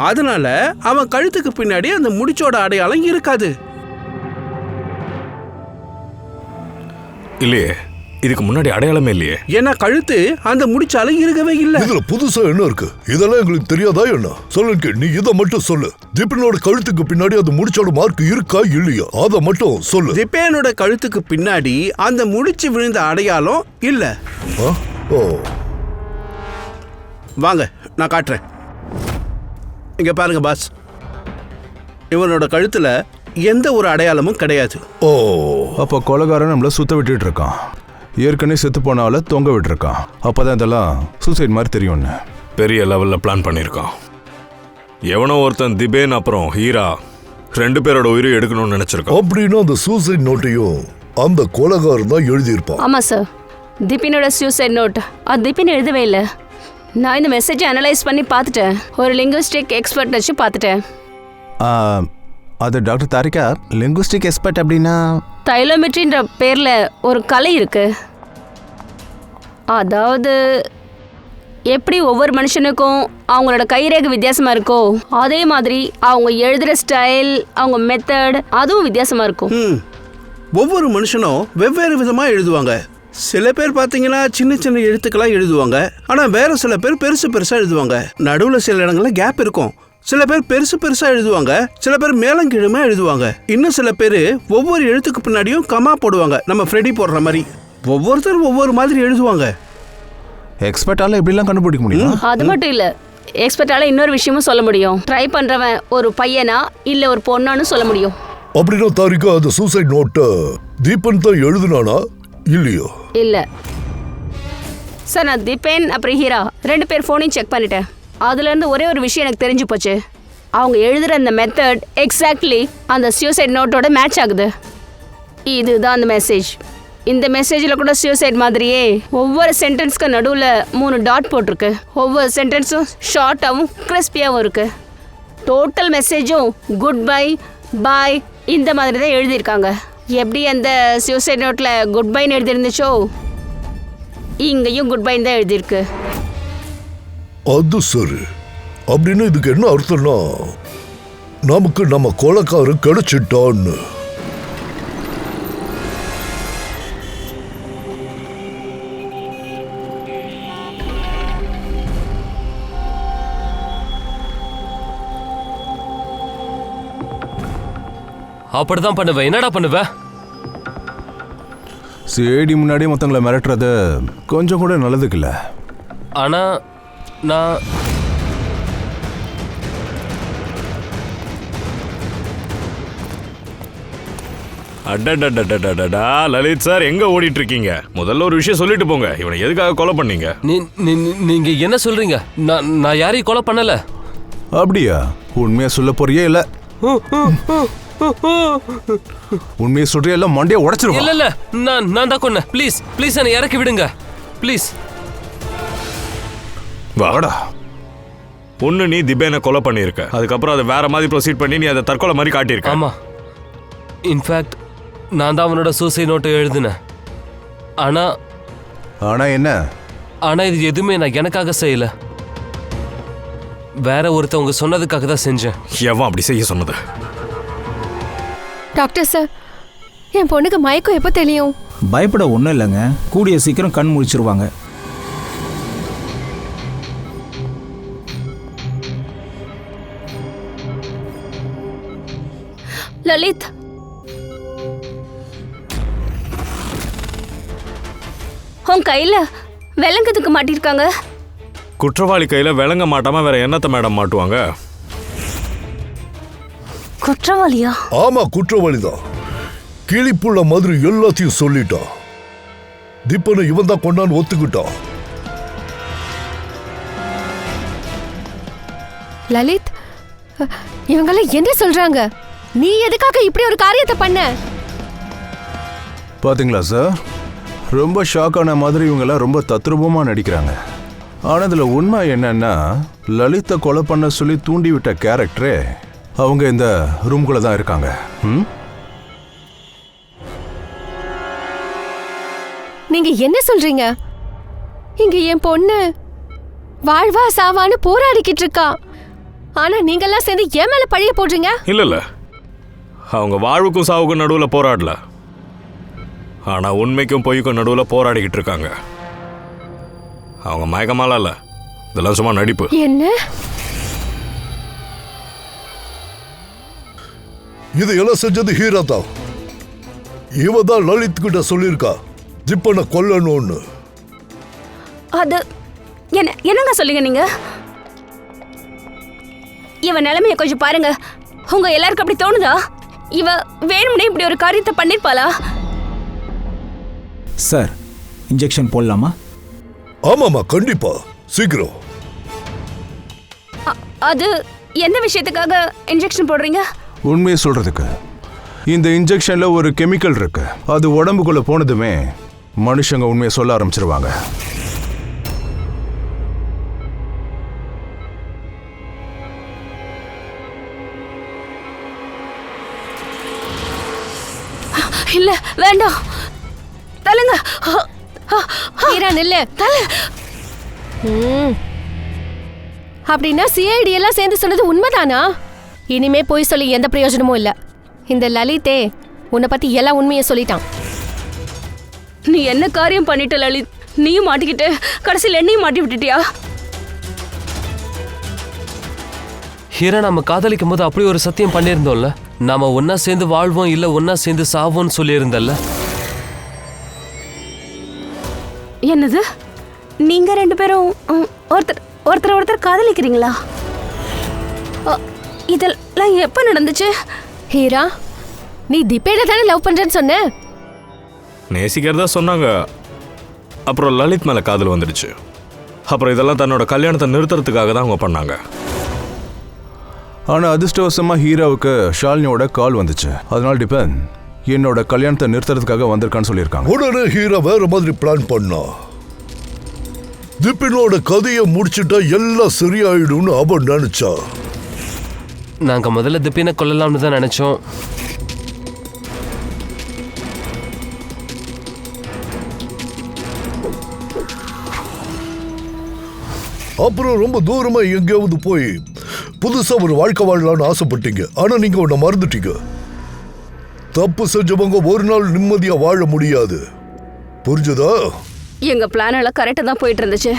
அதனால அவன் கழுத்துக்கு பின்னாடி அந்த முடிச்சோட அடையாளம் இருக்காது. இல்லையே, இதுக்கு முன்னாடி அடையாளமே இல்லையே. ஏன்னா கழுத்து அந்த முடிச்சால இருக்கவே இல்லை. இதுல புதுசா என்ன இருக்கு? இதெல்லாம் எங்களுக்கு தெரியாதா என்ன? சொல்லுங்க, நீ இதை மட்டும் சொல்லு. திப்பனோட கழுத்துக்கு பின்னாடி அந்த முடிச்சோட மார்க் இருக்கா இல்லையா, அதை மட்டும் சொல்லு. திப்பேனோட கழுத்துக்கு பின்னாடி அந்த முடிச்சு விழுந்த அடையாளம் இல்ல. வாங்க, நான் காட்டுறேன். இங்க பாருங்க பாஸ், இவனோட கழுத்துல எந்த ஒரு அடையாளமும் கிடையாது. அப்போ கொலைகாரன் நம்மள சுத்த விட்டுட்டு இருக்கான். ஏற்கனவே செத்து போனால தொங்க விட்டுருக்கான். அப்பதான் இதெல்லாம் சூசைட் மாதிரி தெரியும்னு பெரிய லெவல்ல பிளான் பண்ணியிருக்கான். எவனோ ஒருத்தன் திபேன் அப்புறம் ஹீரா 2 பேரோட உயிரை எடுக்கணும்னு நினைச்சிருக்கான். அப்படின்னா அந்த சூசைட் நோட்டையும் அந்த கொலைகாரன் தான் எழுதியிருப்பான். ஆமாம் சார், திபினோட சூசைட் நோட் அது திபின் எழுதவே இல்லை. நான் இந்த மெசேஜை அனலைஸ் பண்ணி பார்த்துட்டேன். ஒரு லிங்குவிஸ்டிக் எக்ஸ்பர்ட் வச்சு பார்த்துட்டேன். அது டாக்டர் தாரிகா, லிங்குவிஸ்டிக் எக்ஸ்பர்ட் அப்படின்னா தைலோமெட்ரின்ற பேரில் ஒரு கலை இருக்கு. அதாவது எப்படி ஒவ்வொரு மனுஷனுக்கும் அவங்களோட கைரேகை வித்தியாசமாக இருக்கோ அதே மாதிரி அவங்க எழுதுகிற ஸ்டைல், அவங்க மெத்தட் அதுவும் வித்தியாசமாக இருக்கும். ஒவ்வொரு மனுஷனும் வெவ்வேறு விதமாக எழுதுவாங்க. சில பேர் பார்த்தீங்கன்னா சின்ன சின்ன எழுத்துக்களாக எழுதுவாங்க. ஆனால் வேற சில பேர் பெருசு பெருசாக எழுதுவாங்க. நடுவில் சில இடங்களில் கேப் இருக்கும். சில பேர் பெருசு பெருசாக எழுதுவாங்க, சில பேர் மேலங்கீழுமா எழுதுவாங்க. இன்னும் சில பேர் ஒவ்வொரு எழுத்துக்கு பின்னாடியும் கமா போடுவாங்க, நம்ம ஃப்ரெடி போடுற மாதிரி. ஒவ்வொருத்தரும் ஒவ்வொரு மாதிரி எழுதுவாங்க. எக்ஸ்பர்ட்டால எப்படிலாம் கண்டுபிடிக்க முடியும்? அது மட்டும் இல்லை, எக்ஸ்பர்ட்டால இன்னொரு விஷயமும் சொல்ல முடியும். ட்ரை பண்ணுறவன் ஒரு பையனா இல்லை ஒரு பொண்ணான்னு சொல்ல முடியும். அப்படின்னா தாரிகா அந்த சூசைட் நோட்டை தீபன் தான் எழுதுனானா இல்லையோ? இல்லை சார், நான் திபேன் அப்புறம் ஹீரா 2 பேர் ஃபோனையும் செக் பண்ணிட்டேன். அதுலேருந்து ஒரே ஒரு விஷயம் எனக்கு தெரிஞ்சு போச்சு. அவங்க எழுதுகிற அந்த மெத்தட் எக்ஸாக்ட்லி அந்த சூசைட் நோட்டோட மேட்ச் ஆகுது. இதுதான் அந்த மெசேஜ். இந்த மெசேஜில் கூட சூசைட் மாதிரியே ஒவ்வொரு சென்டென்ஸ்க்கு நடுவில் 3 டாட் போட்டிருக்கு. ஒவ்வொரு சென்டென்ஸும் ஷார்ட்டாகவும் கிறிஸ்பியாகவும் இருக்குது. டோட்டல் மெசேஜும் குட் பை, பாய் இந்த மாதிரி தான் எழுதியிருக்காங்க. எப்படி அந்த சூசைட் நோட்டில் குட் பைன்னு எழுதியிருந்துச்சோ இங்கேயும் குட் பைன்னு தான் எழுதியிருக்கு. அது சரி. அப்படின்னு இதுக்கு என்ன அர்த்தம்னா நமக்கு நம்ம கொலைக்காரன் கிடைச்சிட்டான்னு. அப்படிதான் பண்ணுவேன். என்னடா பண்ணுவேன்? சிஐடி முன்னாடி மற்றவங்களை மிரட்டுறது கொஞ்சம் கூட நல்லதுக்கு இல்லை. ஆனா நான் அடடடடடடா, லலித் சார் எங்க ஓடிட்டு இருக்கீங்க? முதல்ல ஒரு விஷயம் சொல்லிட்டு போங்க. இவனை எதுக்காக கொலை பண்ணீங்க? நீங்க என்ன சொல்றீங்க? நான் யாரையும் கொலை பண்ணல. அப்படியா? உண்மையா சொல்ல போறியே? இல்ல உண்மையை சொல்றியா? இல்ல மண்டையை உடைச்சிருவா. இல்ல இல்ல, நான் தான் கொன்னேன். ப்ளீஸ் ப்ளீஸ் என்னை இறக்கி விடுங்க ப்ளீஸ். வாடா. ஒன்று நீ திபேனை கொலை பண்ணியிருக்க, அதுக்கப்புறம் அதை வேற மாதிரி ப்ரொசீட் பண்ணி நீ அதை தற்கொலை மாதிரி காட்டியிருக்க. ஆமா, இன்ஃபேக்ட் நான் தான் அவனோட சூசைட் நோட்டை எழுதினேன். ஆனா என்ன? ஆனா இது எதுவுமே நான் எனக்காக செய்யல, வேற ஒருத்தவங்க சொன்னதுக்காக தான் செஞ்சேன். எவன் அப்படி செய்ய சொன்னது? டாக்டர் சார், என் பொண்ணுக்கு மயக்கம் எப்போ தெரியும்? பயப்பட ஒன்றும் இல்லைங்க, கூடிய சீக்கிரம் கண் முழிச்சிருவாங்க. லலித், உன் கையில விலங்குதுக்கு மாட்டிருக்காங்க. குற்றவாளி கையில விளங்க மாட்டாம வேற என்னத்த மேடம் மாட்டுவாங்க? குற்றவாளியா? ஆமா, குற்றவாளிதான். கிளிப்புள்ள மாதிரி எல்லாத்தையும் சொல்லிட்டான். தீபனை இவன் தான் கொண்டான்னு ஒத்துக்கிட்டான். லலித், இவங்கெல்லாம் என்ன சொல்றாங்க? நீ எதுக்காக இப்படி ஒரு காரியத்தை பண்ண? பாத்தீங்களா சார், ரொம்ப ஷாக் ஆன மாதிரி இவங்கெல்லாம் ரொம்ப தத்ரூபமா நடிக்கிறாங்க. ஆனா இதுல உண்மை என்னன்னா, லலித்தை கொலை பண்ண சொல்லி தூண்டி விட்ட கேரக்டரே அவங்க இந்த ரூம்குள்ள தான் இருக்காங்க. நீங்க என்ன சொல்றீங்க? இங்க என் பொண்ணு வாழ்வா சாவான்னு போராடிக்கிட்டு இருக்கா. ஆனா நீங்கெல்லாம் சேர்ந்து என் மேல பழிய போடுறீங்க. இல்ல, அவங்க வாழ்வுக்கும் சாவுக்கும் நடுவுல போராடல, ஆனா உண்மைக்கும் பொய்க்கும் நடுவுல போராடிக்கிட்டு இருக்காங்க. அவங்க மயக்கமால இல்ல, இதெல்லாம் சும்மா நடிப்பு. என்ன? இதையெல்லாம் செஞ்சது ஹீரா தான். இவ தான் லலித் கிட்ட சொல்லியிருக்கா ஜிப்பனை கொல்லணும்னு. அது என்னங்க சொல்லுங்க நீங்க? இவ நிலைமைய கொஞ்சம் பாருங்க. உங்க எல்லாருக்கும் அப்படி தோணுதா? இவ வேணும்னே இப்படி ஒரு காரியத்தை பண்ணிருப்பாளா? சார், இன்ஜெக்ஷன் போடலாமா? ஆமாமா, கண்டிப்பா, சீக்கிரம். அது எந்த விஷயத்துக்காக இன்ஜெக்ஷன் போடுறீங்க? உண்மையை சொல்றதுக்கு இந்த இன்ஜெக்ஷன்ல ஒரு கெமிக்கல் இருக்கு. அது உடம்புக்குள்ள போனதுமே மனுஷங்க உண்மையை சொல்ல ஆரம்பிச்சிருவாங்க. இல்ல வேண்டாம், தள்ளுங்க. ஹீரா நில்லு. அப்படின்னா சிஐடி எல்லாம் சேர்ந்து சொன்னது உண்மைதானா? இனிமே போய் சொல்லி எந்த பிரயோஜனமும் இல்ல. இந்த லலிதே உன்னை பத்தி எல்லா உண்மையை சொல்லிட்டான். நீ என்ன காரியம் பண்ணிட்ட லலித்? நீயும் மாட்டிக்கிட்டு கடைசியில் என்னையும் மாட்டி விட்டுட்டியா? ஹீரா, நம்ம காதலிக்கும் போது அப்படி ஒரு சத்தியம் பண்ணியிருந்தோம்ல, நாம ஒன்னா சேர்ந்து வாழ்வோம் இல்ல ஒன்னா சேர்ந்து சாவோம்னு சொல்லியிருந்தல்ல. என்னது? நீங்க ரெண்டு பேரும் ஒருத்தர் காதலிக்கிறீங்களா? இதெல்லாம் எப்ப நடந்துச்சு? ஹீரா, நீ திபேட தானே லவ் பண்றேன்னு சொன்ன? நேசிக்கிறதா சொன்னாங்க. அப்புறம் லலித் மேல காதல் வந்துடுச்சு. அப்புறம் இதெல்லாம் தன்னோட கல்யாணத்தை நிறுத்துறதுக்காக தான் அவங்க பண்ணாங்க. ஆனா அதிர்ஷ்டவசமா ஹீராவுக்கு ஷாலினியோட கால் வந்துச்சு. அதனால டிபென் என்னோட கல்யாணத்தை நிறுத்துறதுக்காக வந்திருக்கான்னு சொல்லியிருக்காங்க. உடனே ஹீரா வேற மாதிரி பிளான் பண்ணா. திபினோட கதையை முடிச்சுட்டா எல்லாம் சரியாயிடும்னு அவன் நினைச்சா. நாங்க முதல்ல திப்பினை கொல்லலாம்னு தான் நினைச்சோம். அப்புறம் ரொம்ப தூரமா எங்கேயாவது போய் புதுசா ஒரு வாழ்க்கை வாழலாம்னு ஆசைப்பட்டீங்க. ஆனா நீங்க உன்னை மறந்துட்டீங்க. தப்பு செஞ்சவங்க ஒரு நாள் நிம்மதியா வாழ முடியாது. புரிஞ்சதா? எங்க பிளான் எல்லாம் கரெக்டா தான் போயிட்டு இருந்துச்சு.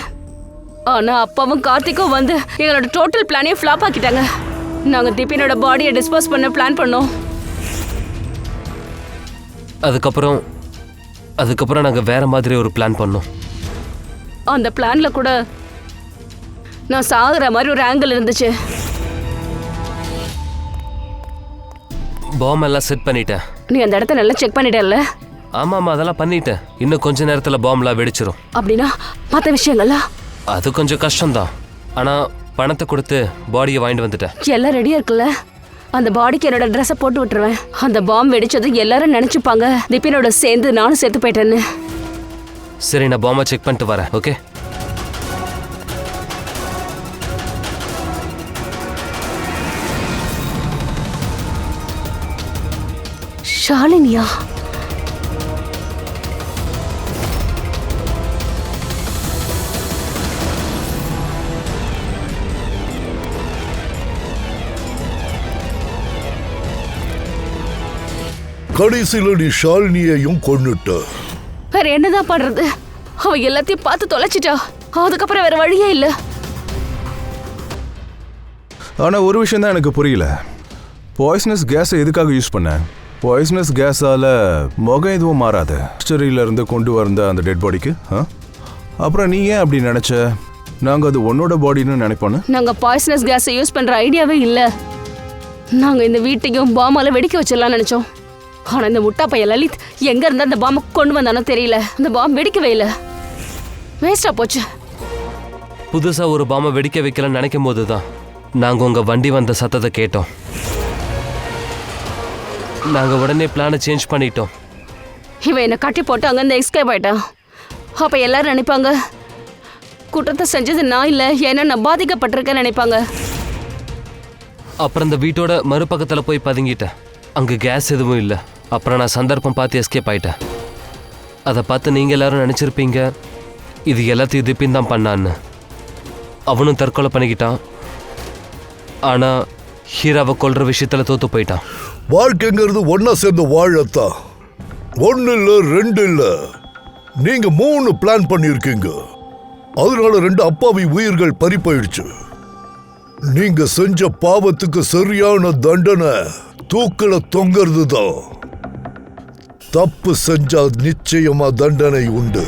ஆனா அப்பாவும் கார்த்திக்கும் வந்து எங்களோட டோட்டல் பிளானே ஃபிளாப் ஆக்கிட்டாங்க. நாங்க திபினோட பாடியை டிஸ்போஸ் பண்ண பிளான் பண்ணோம். அதுக்கப்புறம் நாங்க வேற மாதிரி ஒரு பிளான் பண்ணோம். அந்த பிளான்ல கூட நான் சாகுற மாதிரி ஒரு ஆங்கிள் இருந்துச்சு. பாம் எல்லாம் செட் பண்ணிட்டேன். நீ அந்த இடத்த நல்லா செக் பண்ணிட்டல? ஆமா, அதெல்லாம் பண்ணிட்டேன். இன்னும் கொஞ்ச நேரத்துல பாம்லாம் வெடிச்சிரும். அப்படின்னா மற்ற விஷயங்கள்லாம்? அது கொஞ்சம் கஷ்டம்தான். ஆனா பணத்தை கொடுத்து பாடியை வாங்கிட்டு வந்துட்டேன். எல்லாம் ரெடியா இருக்குல்ல? அந்த பாடிக்கு என்னோட ட்ரெஸ்ஸை போட்டு விட்டுருவேன். அந்த பாம் வெடிச்சது எல்லாரும் நினைச்சுப்பாங்க திபினோட சேர்ந்து நானும் செத்து போயிட்டேன்னு. சரி, நான் பாம்பை செக் பண்ணிட்டு வரேன். ஓகே? ஷாலினியா? கடைசியில நீ ஷாலினியையும் கொன்னுட்ட. வேற என்னதான் பண்றது? அவ எல்லாத்தையும் பார்த்து தொலைச்சிட்டா. அதுக்கப்புறம் வேற வழியே இல்ல. ஆனா ஒரு விஷயம் தான் எனக்கு புரியல. பாய்சனஸ் கேஸை எதுக்காக யூஸ் பண்ண? பாய்சனஸ் கேஸால முகம் எதுவும் மாறாது. ஹிஸ்டரியில இருந்து கொண்டு வந்த அந்த டெட் பாடிக்கு. அப்புறம் நீ ஏன் அப்படி நினைச்ச? நாங்க அது உன்னோட பாடின்னு நினைப்போன்னு. நாங்க பாய்சனஸ் கேஸை யூஸ் பண்ற ஐடியாவே இல்ல. நாங்க இந்த வீட்டையும் பாமால வெடிக்க வச்சிடலாம் நினைச்சோம். ஆனா இந்த முட்டா பையன் லலித் எங்க இருந்தா அந்த பாம்பை கொண்டு வந்தானோ தெரியல. அந்த பாம்பு வெடிக்கவே இல்லை. வேஸ்டா போச்சு. புதுசா ஒரு பாம்பை வெடிக்க வைக்கலன்னு நினைக்கும் போதுதான் நாங்க உங்க வண்டி வந்த சத்தத்தை கேட்டோம். நாங்க உடனே பிளானை சேஞ்ச் பண்ணிட்டோம். இவன் என்னை கட்டி போட்டு அங்கேருந்து எஸ்கேப் ஆயிட்டான். அப்ப எல்லாரும் நினைப்பாங்க குற்றத்தை செஞ்சது நான் இல்லை, ஏன்னா நான் பாதிக்கப்பட்டிருக்கேன்னு நினைப்பாங்க. அப்புறம் இந்த வீட்டோட மறுபக்கத்துல போய் பதுங்கிட்டேன். அங்க கேஸ் எதுவும் இல்லை. அப்புறம் நான் சந்தர்ப்பம் பார்த்து எஸ்கேப் ஆயிட்டேன். அதை பார்த்து நீங்க எல்லாரும் நினைச்சிருப்பீங்க இது எல்லாத்தையும் திப்பின் தான் பண்ணான்னு. அவனும் தற்கொலை பண்ணிக்கிட்டான். ஆனா ஹீராவை கொல்ற விஷயத்துல தோத்து போயிட்டான். வாழ்க்கைங்கிறது ஒன்னா சேர்ந்து வாழத்தான். ஒன்னு இல்ல, ரெண்டு இல்ல, நீங்க 3 பிளான் பண்ணிருக்கீங்க. அதனால 2 அப்பாவி உயிர்கள் பறி போயிடுச்சு. நீங்க செஞ்ச பாவத்துக்கு சரியான தண்டனை தூக்கல தொங்கிறது தான். தப்பு செஞ்சா நிச்சயமா தண்டனை உண்டு.